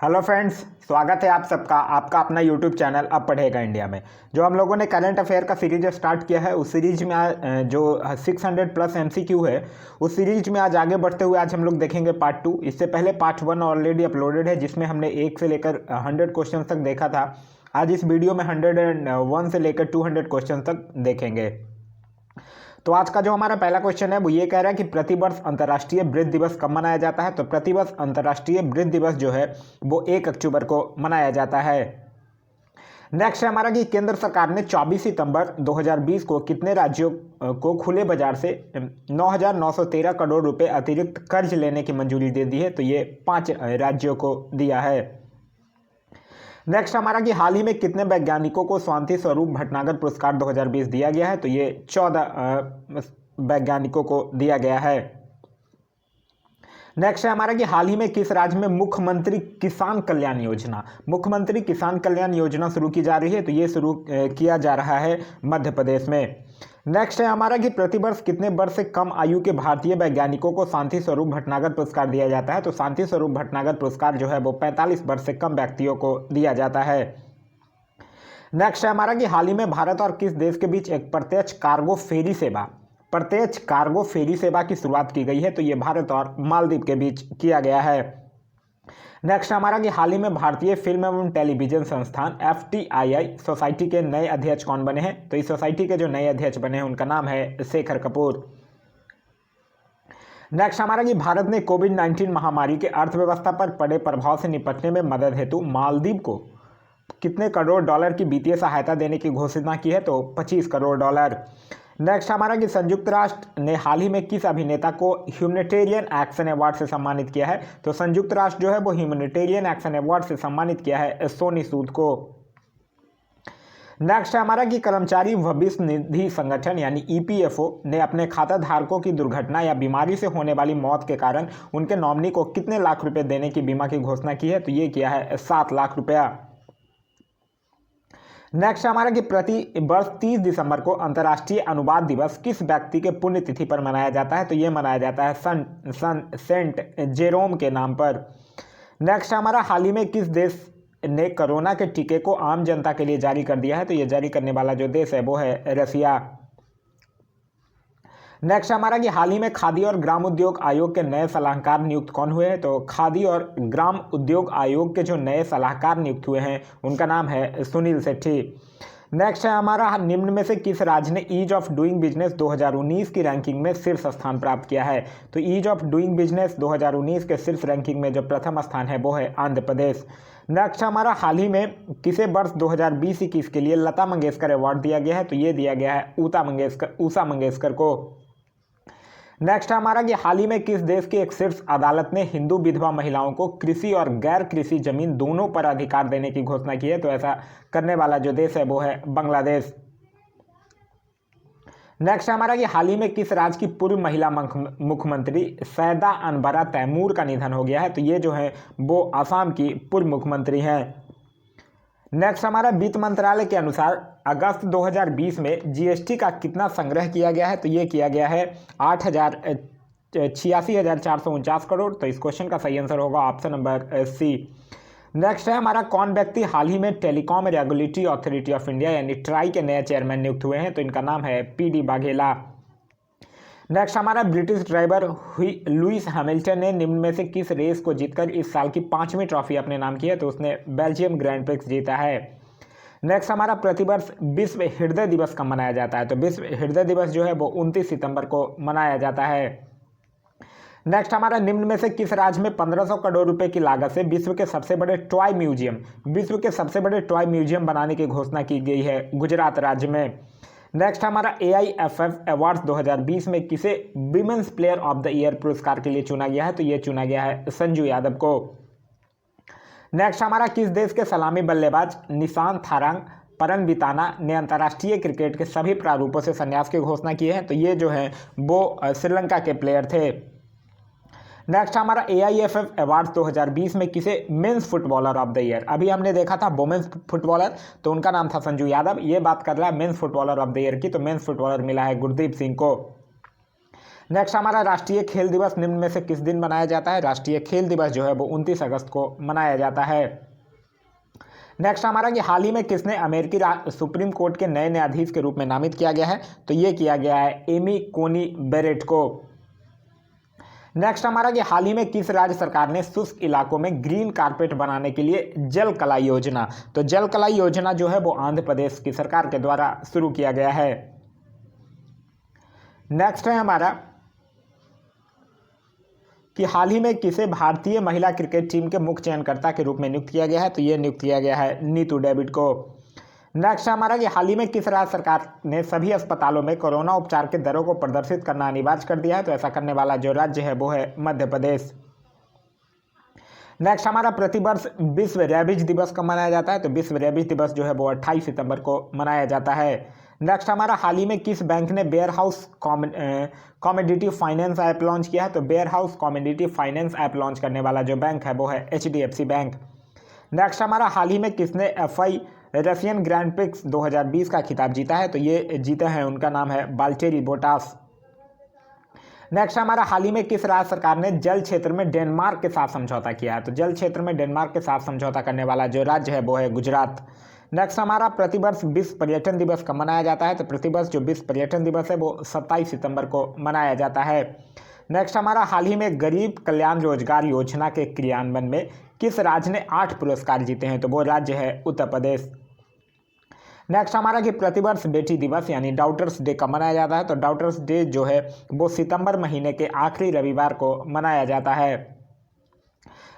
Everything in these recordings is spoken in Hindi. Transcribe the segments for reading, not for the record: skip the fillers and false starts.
हेलो फ्रेंड्स, स्वागत है आप सबका आपका अपना यूट्यूब चैनल अब पढ़ेगा इंडिया में। जो हम लोगों ने करंट अफेयर का सीरीज स्टार्ट किया है उस सीरीज में जो 600 प्लस एमसीक्यू है उस सीरीज में आज आगे बढ़ते हुए आज हम लोग देखेंगे पार्ट 2। इससे पहले पार्ट 1 ऑलरेडी अपलोडेड है जिसमें हमने 1 से लेकर 100 क्वेश्चन तक देखा था। आज इस वीडियो में 101 से लेकर 200 क्वेश्चन तक देखेंगे। तो आज का जो हमारा पहला क्वेश्चन है वो ये कह रहा है कि प्रतिवर्ष अंतर्राष्ट्रीय वृद्ध दिवस कब मनाया जाता है। तो प्रतिवर्ष अंतर्राष्ट्रीय वृद्ध दिवस जो है वो 1 अक्टूबर को मनाया जाता है। नेक्स्ट है हमारा कि केंद्र सरकार ने 24 सितंबर 2020 को कितने राज्यों को खुले बाजार से 9,913 करोड़ रुपए अतिरिक्त कर्ज लेने की मंजूरी दे दी है। तो ये 5 राज्यों को दिया है। नेक्स्ट हमारा कि हाल ही में कितने वैज्ञानिकों को शांति स्वरूप भटनागर पुरस्कार 2020 दिया गया है। तो ये 14 वैज्ञानिकों को दिया गया है। नेक्स्ट है हमारा कि हाल ही में किस राज्य में मुख्यमंत्री किसान कल्याण योजना शुरू की जा रही है। तो ये शुरू किया जा रहा है मध्य प्रदेश में। नेक्स्ट है हमारा कि प्रतिवर्ष कितने वर्ष से कम आयु के भारतीय वैज्ञानिकों को शांति स्वरूप भटनागर पुरस्कार दिया जाता है। तो शांति स्वरूप भटनागर पुरस्कार जो है वो 45 वर्ष से कम व्यक्तियों को दिया जाता है। नेक्स्ट है हमारा कि हाल ही में भारत और किस देश के बीच एक प्रत्यक्ष कार्गो फेरी सेवा की शुरुआत की गई है। तो ये भारत और मालदीव के बीच किया गया है। नेक्स्ट हमारा कि हाल ही में भारतीय फिल्म एवं टेलीविजन संस्थान FTII सोसाइटी के नए अध्यक्ष कौन बने हैं। तो इस सोसाइटी के जो नए अध्यक्ष बने हैं उनका नाम है शेखर कपूर। नेक्स्ट हमारा कि भारत ने कोविड-19 महामारी के अर्थव्यवस्था पर पड़े प्रभाव से निपटने में मदद हेतु मालदीव को कितने करोड़ डॉलर की वित्तीय सहायता देने की घोषणा की है। तो 25 करोड़ डॉलर। नेक्स्ट हमारा कि संयुक्त राष्ट्र ने हाल ही में किस अभिनेता को ह्यूमैनिटेरियन एक्शन अवार्ड से सम्मानित किया है। तो संयुक्त राष्ट्र जो है वो ह्यूमैनिटेरियन एक्शन अवार्ड से सम्मानित किया है सोनी सूद को। नेक्स्ट हमारा कि कर्मचारी भविष्य निधि संगठन यानी EPFO ने अपने खाता धारकों की दुर्घटना या बीमारी से होने वाली मौत के कारण उनके नॉमिनी को कितने लाख रुपए देने की बीमा की घोषणा की है। तो ये किया है 7 लाख रुपया। नेक्स्ट हमारा कि प्रति वर्ष 30 दिसंबर को अंतर्राष्ट्रीय अनुवाद दिवस किस व्यक्ति के पुण्यतिथि पर मनाया जाता है। तो ये मनाया जाता है सेंट जेरोम के नाम पर। नेक्स्ट हमारा हाल ही में किस देश ने कोरोना के टीके को आम जनता के लिए जारी कर दिया है। तो ये जारी करने वाला जो देश है वो है रसिया। नेक्स्ट हमारा कि हाल ही में खादी और ग्राम उद्योग आयोग के नए सलाहकार नियुक्त कौन हुए हैं। तो खादी और ग्राम उद्योग आयोग के जो नए सलाहकार नियुक्त हुए हैं उनका नाम है सुनील सेठी। नेक्स्ट है हमारा निम्न में से किस राज्य ने ईज ऑफ डूइंग बिजनेस 2019 की रैंकिंग में शीर्ष स्थान प्राप्त किया है। तो ईज ऑफ डूइंग बिजनेस 2019 के शीर्ष रैंकिंग में जो प्रथम स्थान है वो है आंध्र प्रदेश। नेक्स्ट हमारा हाल ही में किसे वर्ष 2020-21 के लिए लता मंगेशकर अवार्ड दिया गया है। तो ये दिया गया है उषा मंगेशकर को। नेक्स्ट हमारा कि हाल ही में किस देश की एक शीर्ष अदालत ने हिंदू विधवा महिलाओं को कृषि और गैर कृषि जमीन दोनों पर अधिकार देने की घोषणा की है। तो ऐसा करने वाला जो देश है वो है बांग्लादेश। नेक्स्ट हमारा कि हाल ही में किस राज्य की पूर्व महिला मुख्यमंत्री सैदा अनबरा तैमूर का निधन हो गया है। तो ये जो है वो असम की पूर्व मुख्यमंत्री हैं। नेक्स्ट हमारा वित्त मंत्रालय के अनुसार अगस्त 2020 में GST का कितना संग्रह किया गया है। तो ये किया गया है 86,449 करोड़। तो इस क्वेश्चन का सही आंसर होगा ऑप्शन नंबर C। नेक्स्ट है हमारा कौन व्यक्ति हाल ही में telecom regulatory authority of India यानी ट्राई के नए चेयरमैन नियुक्त हुए हैं। तो इनका नाम है PD वाघेला। नेक्स्ट हमारा ब्रिटिश ड्राइवर लुइस हैमिल्टन ने निम्न में से किस रेस को जीतकर इस साल की 5वीं ट्रॉफी अपने नाम की है। तो उसने बेल्जियम ग्रैंड प्रिक्स जीता है। नेक्स्ट हमारा प्रतिवर्ष विश्व हृदय दिवस कब मनाया जाता है। तो विश्व हृदय दिवस जो है वो 29 सितंबर को मनाया जाता है। नेक्स्ट हमारा निम्न में से किस राज्य में 1500 करोड़ रुपए की लागत से विश्व के सबसे बड़े टॉय म्यूजियम बनाने की घोषणा की गई है। गुजरात राज्य में। नेक्स्ट हमारा AIFF अवार्ड्स 2020 में किसे women's player of the year पुरस्कार के लिए चुना गया है। तो ये चुना गया है संजू यादव को। नेक्स्ट हमारा किस देश के सलामी बल्लेबाज निशांत थारंग परनविताना ने अंतर्राष्ट्रीय क्रिकेट के सभी प्रारूपों से संन्यास की घोषणा की है। तो ये जो है वो श्रीलंका के प्लेयर थे। नेक्स्ट हमारा AIFF अवार्ड्स 2020 में किसे men's footballer of the year, अभी हमने देखा था वुमेन्स फुटबॉलर तो उनका नाम था संजू यादव, ये बात कर रहा है men's footballer of the year की, तो मेंस फुटबॉलर मिला है गुरदीप सिंह को। नेक्स्ट हमारा राष्ट्रीय खेल दिवस निम्न में से किस दिन मनाया जाता है? राष्ट्रीय खेल दिवस जो है वो 29 अगस्त को मनाया जाता है। नेक्स्ट हमारा कि हाल ही में किसने अमेरिकी सुप्रीम कोर्ट के नए न्यायाधीश के रूप में नामित किया गया है? तो ये किया गया है एमी कोनी बेरेट को। नेक्स्ट हमारा कि हाल ही में किस राज्य सरकार ने शुष्क इलाकों में ग्रीन कारपेट बनाने के लिए जल कला योजना, तो जल कला योजना जो है वो आंध्र प्रदेश की सरकार के द्वारा शुरू किया गया है। नेक्स्ट है हमारा कि हाल ही में किसे भारतीय महिला क्रिकेट टीम के मुख्य चयनकर्ता के रूप में नियुक्त किया गया है? तो ये नियुक्त किया गया है नीतू डेविड को। नेक्स्ट हमारा कि हाल ही में किस राज्य सरकार ने सभी अस्पतालों में कोरोना उपचार के दरों को प्रदर्शित करना अनिवार्य कर दिया है? तो ऐसा करने वाला जो राज्य है वो है मध्य प्रदेश। नेक्स्ट हमारा प्रतिवर्ष विश्व रेबीज दिवस कब मनाया जाता है? तो विश्व रेबीज दिवस जो है वो 28 सितंबर को मनाया जाता है। नेक्स्ट हमारा हाल ही में किस बैंक ने warehouse commodity finance app launch किया है? तो warehouse commodity finance app launch करने वाला जो बैंक है वो है HDFC बैंक। नेक्स्ट हमारा हाल ही में किसने FI रशियन ग्रैंड प्रिक्स 2020 का खिताब जीता है? तो ये जीते हैं, उनका नाम है वाल्टेरी बोटास। नेक्स्ट हमारा हाल ही में किस राज्य सरकार ने जल क्षेत्र में डेनमार्क के साथ समझौता किया है? तो जल क्षेत्र में डेनमार्क के साथ समझौता करने वाला जो राज्य है वो है गुजरात। नेक्स्ट हमारा प्रतिवर्ष विश्व पर्यटन दिवस कब मनाया जाता है? तो प्रतिवर्ष जो विश्व पर्यटन दिवस है वो 27 सितंबर को मनाया जाता है। नेक्स्ट हमारा हाल ही में गरीब कल्याण रोजगार योजना के क्रियान्वयन में किस राज्य ने 8 पुरस्कार जीते हैं? तो वो राज्य है उत्तर प्रदेश। नेक्स्ट हमारा कि प्रतिवर्ष बेटी दिवस यानी डॉटर्स डे कब मनाया जाता है? तो डॉटर्स डे जो है वो सितंबर महीने के आखिरी रविवार को मनाया जाता है।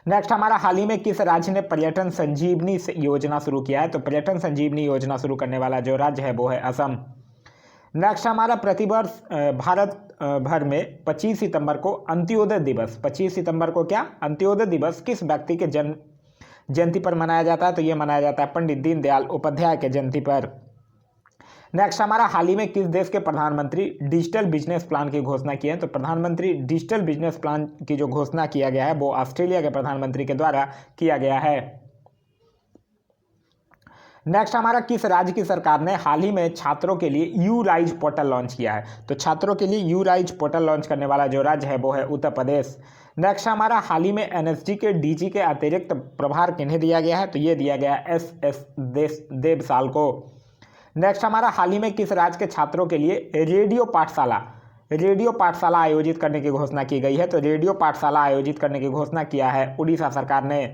नेक्स्ट हमारा हाल ही में किस राज्य ने पर्यटन संजीवनी योजना शुरू किया है? तो पर्यटन संजीवनी योजना शुरू करने वाला जो राज्य है वो है असम। नेक्स्ट हमारा प्रतिवर्ष भारत भर में 25 सितंबर को अंत्योदय दिवस, 25 सितंबर को क्या अंत्योदय दिवस किस व्यक्ति के जयंती पर मनाया जाता है? तो ये मनाया जाता है पंडित दीनदयाल उपाध्याय के जयंती पर। नेक्स्ट हमारा हाल ही में किस देश के प्रधानमंत्री डिजिटल बिजनेस प्लान की घोषणा की है? तो प्रधानमंत्री डिजिटल बिजनेस प्लान की जो घोषणा किया गया है वो ऑस्ट्रेलिया के प्रधानमंत्री के द्वारा किया गया है। नेक्स्ट हमारा किस राज्य की सरकार ने हाल ही में छात्रों के लिए यू राइज पोर्टल लॉन्च किया है? तो छात्रों के लिए यू राइज पोर्टल लॉन्च करने वाला जो राज्य है वो है उत्तर प्रदेश। नेक्स्ट हमारा हाल ही में NSG के DG के अतिरिक्त प्रभार किन्हें दिया गया है? तो ये दिया गया SS देवसाल को। नेक्स्ट हमारा हाल ही में किस राज्य के छात्रों के लिए रेडियो पाठशाला आयोजित करने की घोषणा की गई है? तो रेडियो पाठशाला आयोजित करने की घोषणा किया है उड़ीसा सरकार ने।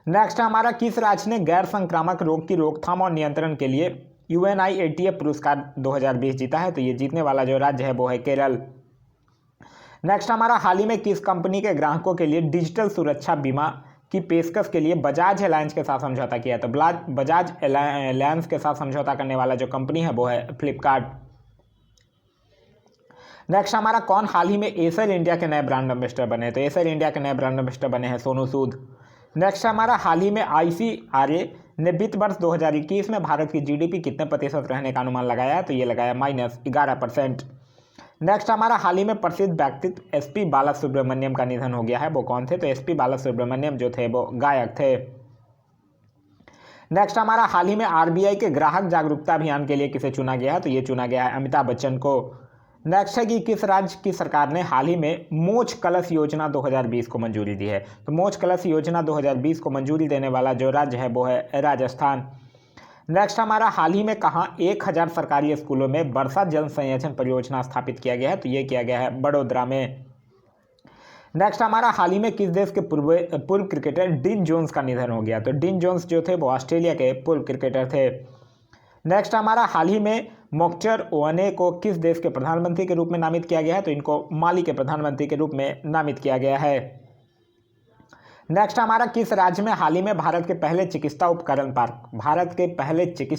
नेक्स्ट हमारा किस राज्य ने गैर संक्रामक रोग की रोकथाम और नियंत्रण के लिए UNIATF पुरस्कार 2020 जीता है? तो ये जीतने वाला जो राज्य है वो है केरल। नेक्स्ट हमारा हाल ही में किस कंपनी के ग्राहकों के लिए डिजिटल सुरक्षा बीमा की पेशकश के लिए बजाज एलायंस के साथ समझौता किया है? तो बजाज एलायंस के साथ समझौता करने वाला जो कंपनी है वो है फ्लिपकार्ट। नेक्स्ट हमारा कौन हाल ही में एसर इंडिया के नए ब्रांड एम्बेसडर बने? तो एसर इंडिया के नए ब्रांड एम्बेसडर बने हैं सोनू सूद। नेक्स्ट हमारा हाल ही में ICRA ने वित्त वर्ष 2021 में भारत की GDP कितने प्रतिशत रहने का अनुमान लगाया है? तो ये लगाया -11%। नेक्स्ट हमारा हाल ही में प्रसिद्ध व्यक्तित्व SP बालासुब्रमण्यम का निधन हो गया है, वो कौन थे? तो SP बालासुब्रमण्यम जो थे वो गायक थे। नेक्स्ट हमारा हाल ही में RBI के ग्राहक जागरूकता अभियान के लिए किसे चुना गया है? तो ये चुना गया है अमिताभ बच्चन को। नेक्स्ट है कि किस राज्य की सरकार ने हाल ही में मोक्ष कलश योजना 2020 को मंजूरी दी है? तो मोक्ष कलश योजना 2020 को मंजूरी देने वाला जो राज्य है वो है राजस्थान। नेक्स्ट हमारा हाल ही में कहाँ 1000 सरकारी स्कूलों में वर्षा जल संचयन परियोजना स्थापित किया गया है? तो ये किया गया है बड़ोदरा में। नेक्स्ट हमारा हाल ही में किस देश के पूर्व क्रिकेटर डिन जोन्स का निधन हो गया? तो डिन जोन्स जो थे वो ऑस्ट्रेलिया के पूर्व क्रिकेटर थे। नेक्स्ट हमारा हाल ही में मोक्टर ओने को किस देश के प्रधानमंत्री के रूप में नामित किया गया है? तो इनको माली के प्रधानमंत्री के रूप में नामित किया गया है। नेक्स्ट हमारा किस राज्य में हाल ही में भारत के पहले चिकित्सा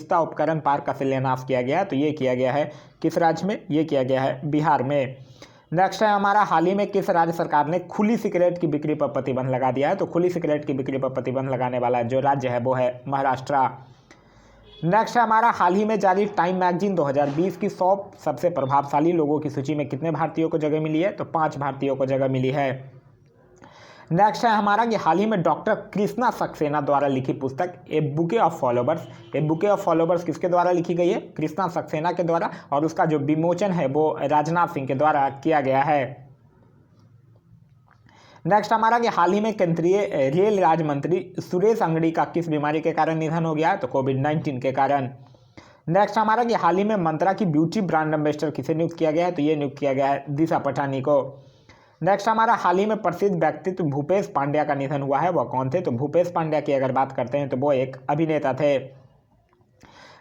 उपकरण पार्क का शिलान्यास किया गया है? तो ये किया गया है किस राज्य में? ये किया गया है बिहार में। नेक्स्ट है हमारा हाल ही में किस राज्य सरकार ने खुली सिगरेट की बिक्री पर प्रतिबंध लगा दिया है? तो खुली सिगरेट की बिक्री पर प्रतिबंध लगाने वाला जो राज्य है वो है महाराष्ट्र। नेक्स्ट है हमारा हाल ही में जारी टाइम मैगजीन 2020 की 100 सबसे प्रभावशाली लोगों की सूची में कितने भारतीयों को जगह मिली है? तो 5 भारतीयों को जगह मिली है। नेक्स्ट है हमारा कि हाल ही में डॉक्टर कृष्णा सक्सेना द्वारा लिखी पुस्तक a bouquet of followers, a bouquet of followers किसके द्वारा लिखी गई है? कृष्णा सक्सेना के द्वारा, और उसका जो विमोचन है वो राजनाथ सिंह के द्वारा किया गया है। नेक्स्ट हमारा कि हाल ही में केंद्रीय रेल राज्य मंत्री सुरेश अंगड़ी का किस बीमारी के कारण निधन हो गया है? तो कोविड-19 के कारण। नेक्स्ट हमारा कि हाल ही में मंत्रा की ब्यूटी ब्रांड एम्बेसडर किसे नियुक्त किया गया है? तो ये नियुक्त किया गया है दिशा पटानी को। नेक्स्ट हमारा हाल ही में प्रसिद्ध व्यक्तित्व भूपेश पांड्या का निधन हुआ है, वह कौन थे? तो भूपेश पांड्या की अगर बात करते हैं तो वो एक अभिनेता थे।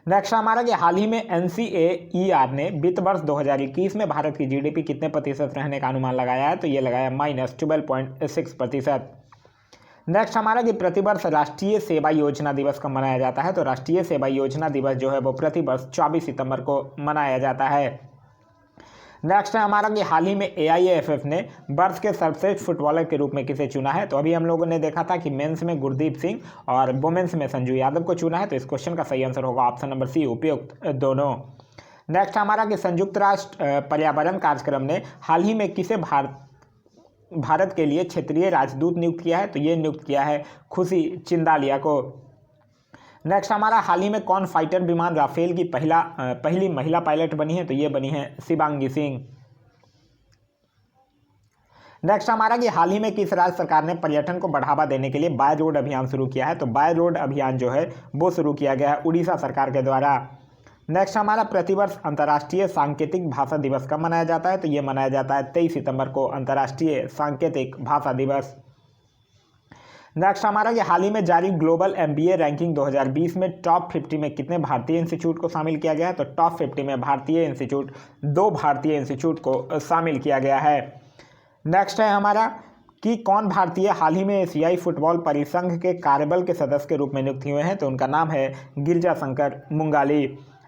नेक्स्ट हमारा कि हाल ही में NCAER ने वित्त वर्ष 2021 में भारत की GDP कितने प्रतिशत रहने का अनुमान लगाया है? तो ये लगाया -12.6%। नेक्स्ट हमारा कि प्रतिवर्ष राष्ट्रीय सेवा योजना दिवस कब मनाया जाता है? तो राष्ट्रीय सेवा योजना दिवस जो है वो प्रतिवर्ष 24 सितंबर को मनाया जाता है। नेक्स्ट है हमारा कि हाल ही में AIFF ने वर्ष के सर्वश्रेष्ठ फुटबॉलर के रूप में किसे चुना है? तो अभी हम लोगों ने देखा था कि मेंस में गुरदीप सिंह और वुमेन्स में संजू यादव को चुना है, तो इस क्वेश्चन का सही आंसर होगा ऑप्शन नंबर सी, उपयुक्त दोनों। नेक्स्ट हमारा कि संयुक्त राष्ट्र पर्यावरण कार्यक्रम ने हाल ही में किसे भारत के लिए क्षेत्रीय राजदूत नियुक्त किया है? तो ये नियुक्त किया है खुशी चिंदालिया को। नेक्स्ट हमारा हाल ही में कौन फाइटर विमान राफेल की पहली महिला पायलट बनी है? तो ये बनी है शिवांगी सिंह। नेक्स्ट हमारा कि हाल ही में किस राज्य सरकार ने पर्यटन को बढ़ावा देने के लिए बाय रोड अभियान शुरू किया है? तो बाय रोड अभियान जो है वो शुरू किया गया है उड़ीसा सरकार के द्वारा। नेक्स्ट हमारा प्रतिवर्ष अंतर्राष्ट्रीय सांकेतिक भाषा दिवस कब मनाया जाता है? तो ये मनाया जाता है 23 सितंबर को, अंतर्राष्ट्रीय सांकेतिक भाषा दिवस। नेक्स्ट हमारा कि हाल ही में जारी ग्लोबल MBA रैंकिंग 2020 में टॉप 50 में कितने भारतीय इंस्टीट्यूट को शामिल किया गया है? तो टॉप 50 में दो भारतीय इंस्टीट्यूट को शामिल किया गया है। नेक्स्ट है हमारा कि कौन भारतीय हाल ही में एशियाई फुटबॉल परिसंघ के कार्यबल के सदस्य के रूप में नियुक्त हुए हैं? तो उनका नाम है गिरजा शंकर मुंगाली।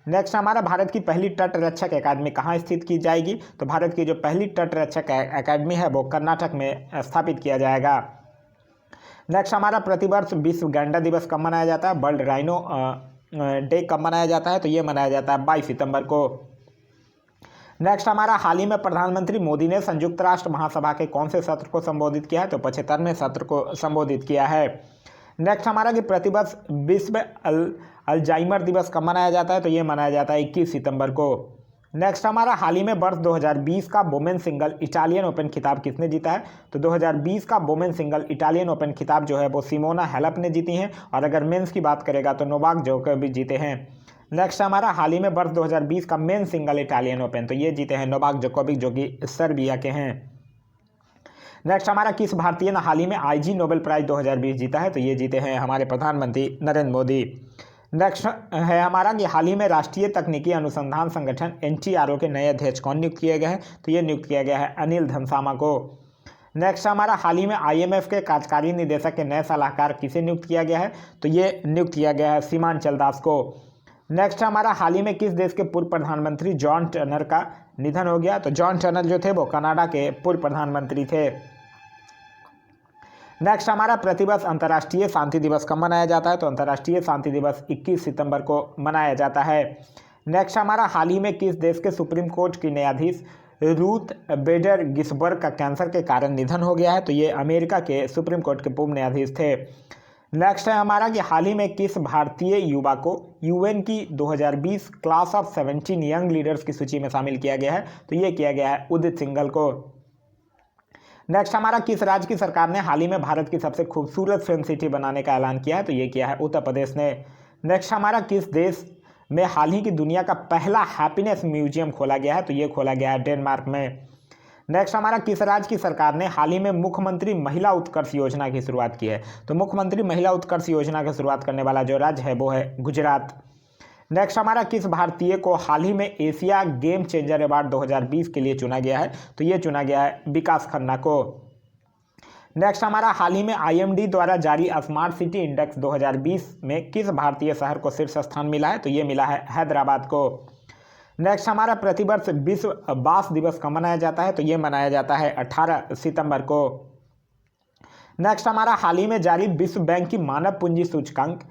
नेक्स्ट हमारा भारत की पहली तटरक्षक अकादमी कहाँ स्थित की जाएगी? तो भारत की जो पहली तटरक्षक अकादमी है वो कर्नाटक में स्थापित किया जाएगा। नेक्स्ट हमारा प्रतिवर्ष विश्व गैंडा दिवस कब मनाया जाता है? वर्ल्ड राइनो डे कब मनाया जाता है? तो ये मनाया जाता है 22 सितंबर को। नेक्स्ट हमारा हाल ही में प्रधानमंत्री मोदी ने संयुक्त राष्ट्र महासभा के कौन से सत्र को संबोधित किया है? तो 75वें सत्र को संबोधित किया है। नेक्स्ट हमारा कि प्रतिवर्ष विश्व अल्जाइमर दिवस कब मनाया जाता है? तो ये मनाया जाता है 21 सितंबर को। नेक्स्ट हमारा हाल ही में वर्ष 2020 का वुमेन सिंगल इटालियन ओपन खिताब किसने जीता है? तो 2020 का वुमेन सिंगल इटालियन ओपन खिताब जो है वो सिमोना हैलेप ने जीती हैं, और अगर मेंस की बात करेगा तो नोवाक जोकोविच जीते हैं। नेक्स्ट हमारा हाल ही में वर्ष 2020 का मेन सिंगल इटालियन ओपन, तो ये जीते हैं नोवाक जोकोविच जो कि सर्बिया के हैं। नेक्स्ट हमारा किस भारतीय ने हाल ही में IG नोबेल प्राइज 2020 जीता है? तो ये जीते हैं हमारे प्रधानमंत्री नरेंद्र मोदी। नेक्स्ट है हमारा कि हाल ही में राष्ट्रीय तकनीकी अनुसंधान संगठन NTRO के नए अध्यक्ष कौन नियुक्त किए गए हैं? तो ये नियुक्त किया गया है अनिल धनसामा को। नेक्स्ट हमारा हाल ही में IMF के कार्यकारी निदेशक के नए सलाहकार किसे नियुक्त किया गया है? तो ये नियुक्त किया गया है सीमांचल दास को। नेक्स्ट हमारा हाल ही में किस देश के पूर्व प्रधानमंत्री जॉन टर्नर का निधन हो गया? तो जॉन टर्नर जो थे वो कनाडा के पूर्व प्रधानमंत्री थे। नेक्स्ट हमारा प्रतिवर्ष अंतर्राष्ट्रीय शांति दिवस कब मनाया जाता है? तो अंतर्राष्ट्रीय शांति दिवस 21 सितंबर को मनाया जाता है। नेक्स्ट हमारा हाल ही में किस देश के सुप्रीम कोर्ट की न्यायाधीश रूथ बेडर गिसबर्ग का कैंसर के कारण निधन हो गया है? तो ये अमेरिका के सुप्रीम कोर्ट के पूर्व न्यायाधीश थे। नेक्स्ट है हमारा कि हाल ही में किस भारतीय युवा को UN की 2020 क्लास ऑफ 17 यंग लीडर्स की सूची में शामिल किया गया है? तो ये किया गया है उदित सिंघल को। नेक्स्ट हमारा किस राज्य की सरकार ने हाल ही में भारत की सबसे खूबसूरत फिल्म सिटी बनाने का ऐलान किया है? तो ये किया है उत्तर प्रदेश ने। नेक्स्ट हमारा किस देश में हाल ही की दुनिया का पहला हैप्पीनेस म्यूजियम खोला गया है? तो ये खोला गया है डेनमार्क में। नेक्स्ट हमारा किस राज्य की सरकार ने हाल ही में मुख्यमंत्री महिला उत्कर्ष योजना की शुरुआत की है? तो मुख्यमंत्री महिला उत्कर्ष योजना की शुरुआत करने वाला जो राज्य है वो है गुजरात। नेक्स्ट हमारा किस भारतीय को हाल ही में एशिया गेम चेंजर अवार्ड 2020 के लिए चुना गया है? तो ये चुना गया है विकास खन्ना को। नेक्स्ट हमारा हाल ही में IMD द्वारा जारी स्मार्ट सिटी इंडेक्स 2020 में किस भारतीय शहर को शीर्ष स्थान मिला है? तो ये मिला है हैदराबाद को। नेक्स्ट हमारा प्रतिवर्ष विश्व बांस दिवस कब मनाया जाता है? तो ये मनाया जाता है 18 सितंबर को। नेक्स्ट हमारा हाल ही में जारी विश्व बैंक की मानव पूंजी सूचकांक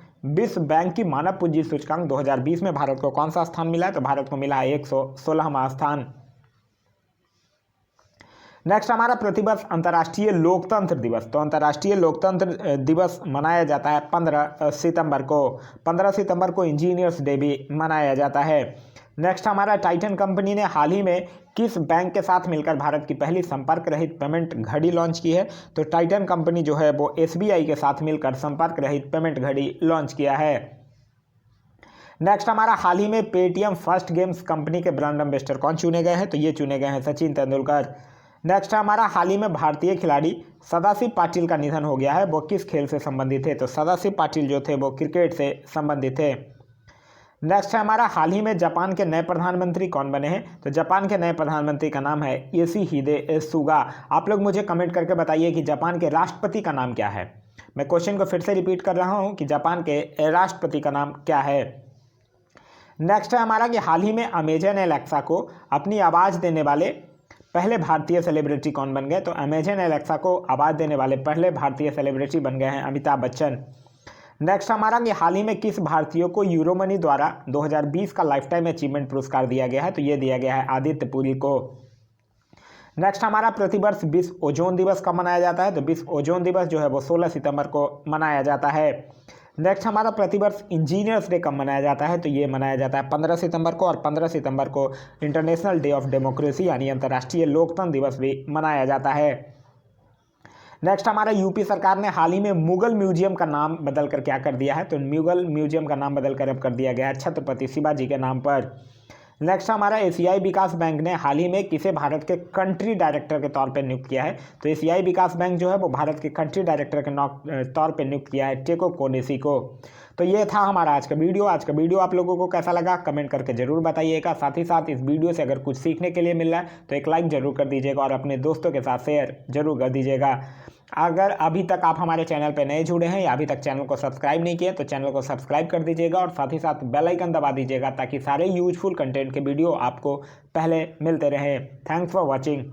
2020 में भारत को कौन सा स्थान मिला है? तो भारत को मिला है 116वां स्थान। नेक्स्ट हमारा प्रतिवर्ष अंतर्राष्ट्रीय लोकतंत्र दिवस। तो अंतर्राष्ट्रीय लोकतंत्र दिवस मनाया जाता है 15 सितंबर को। 15 सितंबर को इंजीनियर्स डे भी मनाया जाता है। नेक्स्ट हमारा टाइटन कंपनी ने हाल ही में किस बैंक के साथ मिलकर भारत की पहली संपर्क रहित पेमेंट घड़ी लॉन्च की है? तो टाइटन कंपनी जो है वो SBI के साथ मिलकर संपर्क रहित पेमेंट घड़ी लॉन्च किया है। नेक्स्ट हमारा हाल ही में पेटीएम फर्स्ट गेम्स कंपनी के ब्रांड एम्बेसडर कौन चुने गए हैं? तो ये चुने गए हैं सचिन तेंदुलकर। नेक्स्ट हमारा हाल ही में भारतीय खिलाड़ी सदाशिव पाटिल का निधन हो गया है, वो किस खेल से संबंधित थे? तो सदाशिव पाटिल जो थे वो क्रिकेट से संबंधित थे। नेक्स्ट है हमारा हाल ही में जापान के नए प्रधानमंत्री कौन बने हैं? तो जापान के नए प्रधानमंत्री का नाम है योशिहिदे सुगा। आप लोग मुझे कमेंट करके बताइए कि जापान के राष्ट्रपति का नाम क्या है। मैं क्वेश्चन को फिर से रिपीट कर रहा हूं कि जापान के राष्ट्रपति का नाम क्या है। नेक्स्ट है हमारा कि हाल ही में अमेजन एलेक्सा को अपनी आवाज़ देने वाले पहले भारतीय सेलिब्रिटी कौन बन गए? तो अमेजन एलेक्सा को आवाज़ देने वाले पहले भारतीय सेलिब्रिटी बन गए हैं अमिताभ बच्चन। नेक्स्ट हमारा कि हाल ही में किस भारतीय को यूरोमनी द्वारा 2020 का लाइफ टाइम अचीवमेंट पुरस्कार दिया गया है? तो ये दिया गया है आदित्य पुरी को। नेक्स्ट हमारा प्रतिवर्ष विश्व ओजोन दिवस कब मनाया जाता है? तो विश्व ओजोन दिवस जो है वो 16 सितंबर को मनाया जाता है। नेक्स्ट हमारा प्रतिवर्ष इंजीनियर्स डे कब मनाया जाता है? तो ये मनाया जाता है 15 सितंबर को, और 15 सितंबर को इंटरनेशनल डे ऑफ डेमोक्रेसी यानी अंतर्राष्ट्रीय लोकतंत्र दिवस भी मनाया जाता है। नेक्स्ट हमारा यूपी सरकार ने हाल ही में मुगल म्यूजियम का नाम बदल कर क्या कर दिया है? तो मुगल म्यूजियम का नाम बदल कर अब कर दिया गया है छत्रपति शिवाजी के नाम पर। नेक्स्ट हमारा एशियाई विकास बैंक ने हाल ही में किसे भारत के कंट्री डायरेक्टर के तौर पर नियुक्त किया है? तो एशियाई विकास बैंक जो है वो भारत के कंट्री डायरेक्टर के तौर पर नियुक्त किया है टेको कोनेसी को। तो ये था हमारा आज का वीडियो। आज का वीडियो आप लोगों को कैसा लगा कमेंट करके जरूर बताइएगा। साथ ही साथ इस वीडियो से अगर कुछ सीखने के लिए मिल रहा है तो एक लाइक जरूर कर दीजिएगा और अपने दोस्तों के साथ शेयर जरूर कर दीजिएगा। अगर अभी तक आप हमारे चैनल पर नए जुड़े हैं या अभी तक चैनल को सब्सक्राइब नहीं किए तो चैनल को सब्सक्राइब कर दीजिएगा और साथ ही साथ बेल आइकन दबा दीजिएगा ताकि सारे यूजफुल कंटेंट के वीडियो आपको पहले मिलते रहें। Thanks for watching.